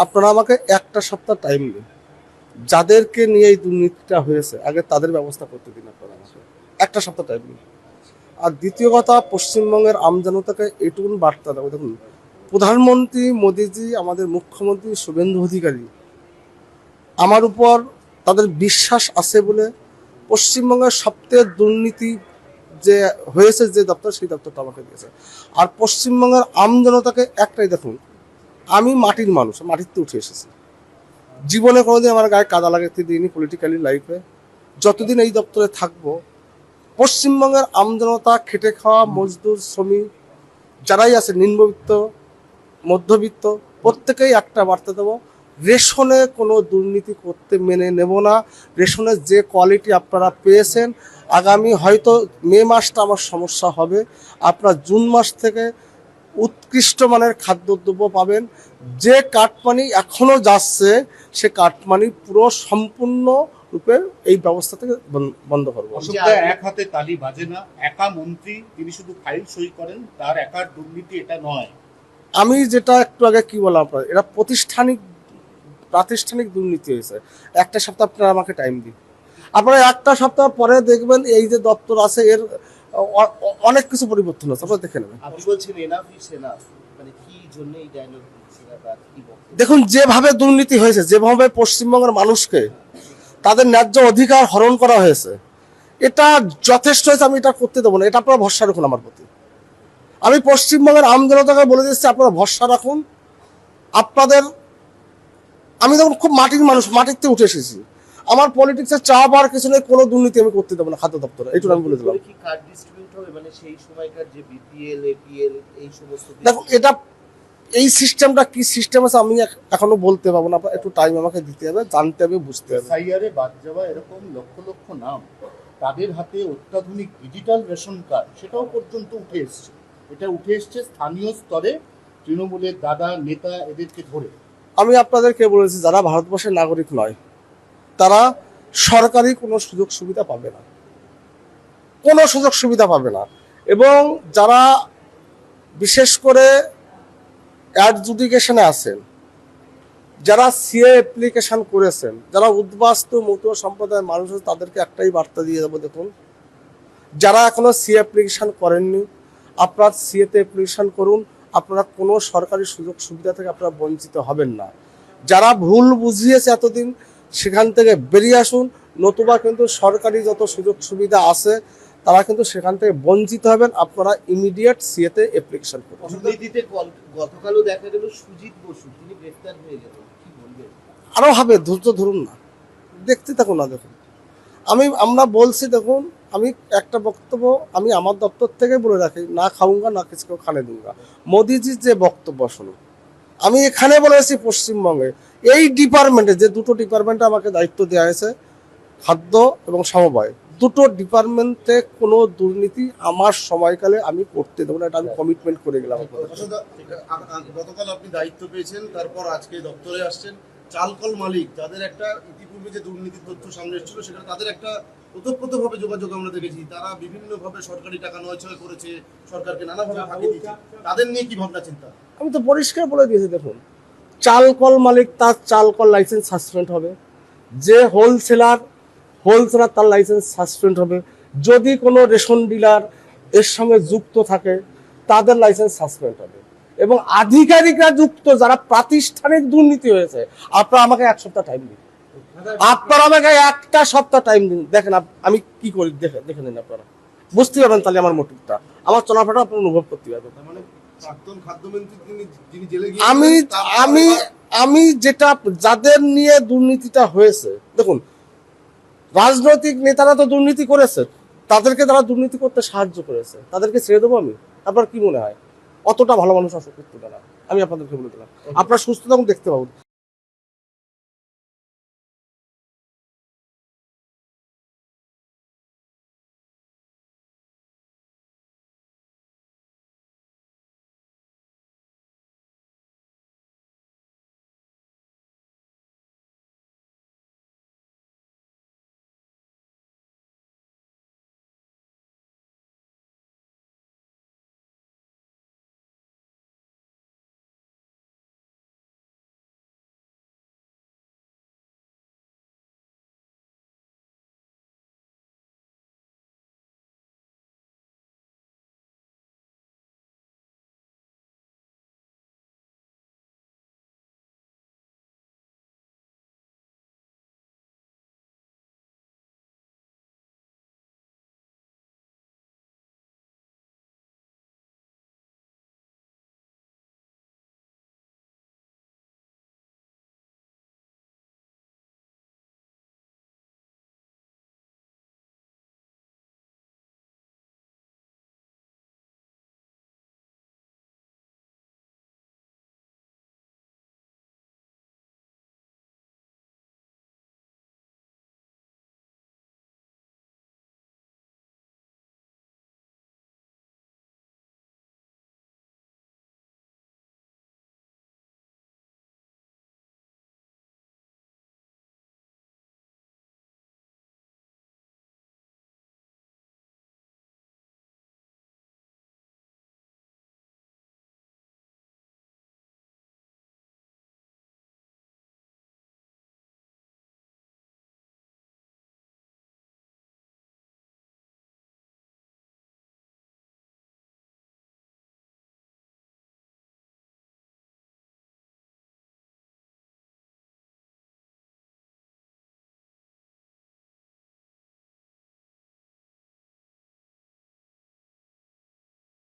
আপনারা আমাকে একটা সপ্তাহ টাইম দিন, যাদেরকে নিয়ে এই দুর্নীতিটা হয়েছে আগে তাদের ব্যবস্থা করতে দিন। আপনারা আমাকে একটা সপ্তাহ টাইম দিন। আর দ্বিতীয় কথা, পশ্চিমবঙ্গের আমজনতাকে এটুকু বার্তা দেবো, দেখুন প্রধানমন্ত্রী মোদিজি, আমাদের মুখ্যমন্ত্রী শুভেন্দু অধিকারী আমার উপর তাদের বিশ্বাস আছে বলে পশ্চিমবঙ্গের সবথেকে দুর্নীতি যে হয়েছে যে দপ্তর, সেই দপ্তরটা আমাকে দিয়েছে। আর পশ্চিমবঙ্গের আমজনতাকে একটাই, দেখুন আমি মাটির মানুষ, মাটিতে উঠে এসেছি, জীবনে কোনোদিন আমার গায়ে কাদা লাগাতে দিইনি পলিটিক্যালি লাইফে। যতদিন এই দপ্তরে থাকবো, পশ্চিমবঙ্গের আমজনতা, খেটে খাওয়া মজদুর, শ্রমিক যারাই আছে, নিম্নবিত্ত, মধ্যবিত্ত, প্রত্যেকেই একটা বার্তা দেবো, রেশনে কোনো দুর্নীতি করতে মেনে নেব না। রেশনের যে কোয়ালিটি আপনারা পেয়েছেন, আগামী হয়তো মে মাসটা আমার সমস্যা হবে, আপনারা জুন মাস থেকে উৎকৃষ্ট মানের খাদ্যদ্রব্য পাবেন। যে কাটমানি এখনো যাচ্ছে, সে কাটমানি পুরো সম্পূর্ণ রূপে এই ব্যবস্থা থেকে বন্ধ করবো। এক হাতে তালি বাজে না, একা মন্ত্রী তিনি শুধু ফাইল সই করেন, তার একার দুর্নীতি এটা নয়। আমি যেটা একটু আগে কি বললাম, আপনার এটা প্রাতিষ্ঠানিক দুর্নীতি হয়েছে। একটা সপ্তাহ আপনারা আমাকে টাইম দিন, আপনারা একটা সপ্তাহ পরে দেখবেন এই যে দপ্তর আছে এর অনেক কিছু পরিবর্তন আছে, আপনারা দেখে নেবেন। আপনি বলছেন এনাফ ইজ এনাফ, মানে কি জন্য এই ডায়লগ? দেখুন যেভাবে দুর্নীতি হয়েছে, যেভাবে পশ্চিমবঙ্গের মানুষকে তাদের ন্যায্য অধিকার হরণ করা হয়েছে, এটা যথেষ্ট হয়েছে। আমি এটা করতে দেবো না, এটা আপনারা ভরসা রাখুন আমার প্রতি। আমি পশ্চিমবঙ্গের আমজনতাকে বলে দিচ্ছি, আপনারা ভরসা রাখুন। আপনাদের, আমি তখন খুব মাটির মানুষ, মাটিতে উঠে এসেছি, আমার পলিটিক্সের চা পাওয়ার কিছু নেই, কোনো দুর্নীতি আমি করতে দেবো না খাদ্য দপ্তরে, এইটুকু আমি বলে দিলাম। কি কার্ড ডিস্ট্রিবিউট হবে, মানে সেই সময়কার যে বিপিএল, এপিএল, এই সমস্ত? দেখো এটা, এই সিস্টেমটা কি সিস্টেম আছে আমি এখনো বলতে পারবো না, একটু টাইম আমাকে দিতে হবে, জানতে হবে, বুঝতে হবে। সাইয়ারে বাদ যাওয়া এরকম লক্ষ লক্ষ নাম, তাদের হাতে অত্যাধুনিক ডিজিটাল রেশন কার্ড, সেটাও পর্যন্ত উঠে এসছে। এটা উঠে এসছে স্থানীয় স্তরে, তৃণমূলের দাদা নেতা এদেরকে ধরে। আমি আপনাদেরকে বলেছি, যারা ভারতবর্ষের নাগরিক নয় তারা সরকারি কোনো সুযোগ সুবিধা পাবে না, কোনো সুযোগ সুবিধা পাবে না। এবং যারা বিশেষ করে অ্যাডজুডিকেশনে আছেন, যারা সিএ অ্যাপ্লিকেশন করেছেন, যারা উদ্বাস্তু মতুয়া সম্প্রদায়ের মানুষ আছে, তাদেরকে একটাই বার্তা দিয়ে দেবো, দেখুন যারা এখনো সিএ অ্যাপ্লিকেশন করেননি, আপনার সিএতে অ্যাপ্লিকেশন করুন। আপনারা কোনো সরকারি সুযোগ সুবিধা থেকে আপনারা বঞ্চিত হবেন না। যারা ভুল বুঝিয়েছে এতদিন, সেখান থেকে বেরিয়ে আসুন, নতুবা কিন্তু সরকারি যত সুযোগ সুবিধা আছে তারা কিন্তু সেখান থেকে বঞ্চিত হবেন। আপনারা ইমিডিয়েট সিএতে অ্যাপ্লিকেশন করুন। গতকালও দেখা গেল সুজিত বসু তিনি গ্রেফতার হয়ে গেলেন, কি বলবেন? আরও হবে, ধৈর্য ধরুন না, দেখতে থাকুন না। দেখুন আমরা বলছি, দেখুন আমি একটা বক্তব্য আমি আমার দপ্তর থেকে বলে রাখি, না খাউঙ্গা না কিছু খানে দুঙ্গা। মোদিজির যে বক্তব্য শুনুন, আমি এখানে বলেছি পশ্চিমবঙ্গে এই ডিপার্টমেন্টে, যে দুটো ডিপার্টমেন্টে আমাকে দায়িত্ব দেওয়া হয়েছে, খাদ্য এবং সমবায়, দুটো ডিপার্টমেন্টে কোনো দুর্নীতি আমার সময়কালে আমি করতে দেবো না, এটা আমি কমিটমেন্ট করে গেলাম। গতকাল আপনি দায়িত্ব পেয়েছেন, তারপর আজকে দপ্তরে আসছেন, চালকল মালিক যাদের একটা ইতিপূর্বে যে দুর্নীতির তথ্য সামনে এসেছিল, সেখানে তাদের একটা ওতপ্রোতভাবে যোগাযোগ আমরা দেখেছি, তারা বিভিন্নভাবে সরকারি টাকা নয়ছয় করেছে, সরকারকে নানাভাবে ফাঁকি দিচ্ছে, তাদের নিয়ে কি ভাবনা চিন্তা? আমি তো পরিষ্কার বলে দিয়েছি, দেখুন চালকল মালিক, তার চালকল লাইসেন্স সাসপেন্ড হবে। যে হোলসেলার তার লাইসেন্স সাসপেন্ড হবে। যদি কোনো রেশন ডিলার এর সঙ্গে যুক্ত থাকে, তাদের লাইসেন্স সাসপেন্ড হবে। এবং আধিকারিকরা যুক্ত, যারা প্রাতিষ্ঠানিক দুর্নীতি হয়েছে, আপনারা আমাকে এক সপ্তাহ টাইম দিন, আপনারা আমাকে একটা সপ্তাহ টাইম দিন। দেখেন আমি কি করি, দেখে নিন, আপনারা বুঝতে পারবেন তাহলে আমার মোটিভটা, আমার চলাফেরা আপনারা অনুভব করতে পারবেন। মানে প্রাক্তন খাদ্যমন্ত্রী যিনি জেলে আমি যেটা, যাদের নিয়ে দুর্নীতিটা হয়েছে, দেখুন রাজনৈতিক নেতারা তো দুর্নীতি করেছে, তাদেরকে তারা দুর্নীতি করতে সাহায্য করেছে, তাদেরকে ছেড়ে দেবো আমি? আপনার কি মনে হয় অতটা ভালো মানুষ আসে করতে পারে? আমি আপনাদেরকে বলে দিলাম, আপনারা সুস্থ থাকুন, দেখতে পাবেন।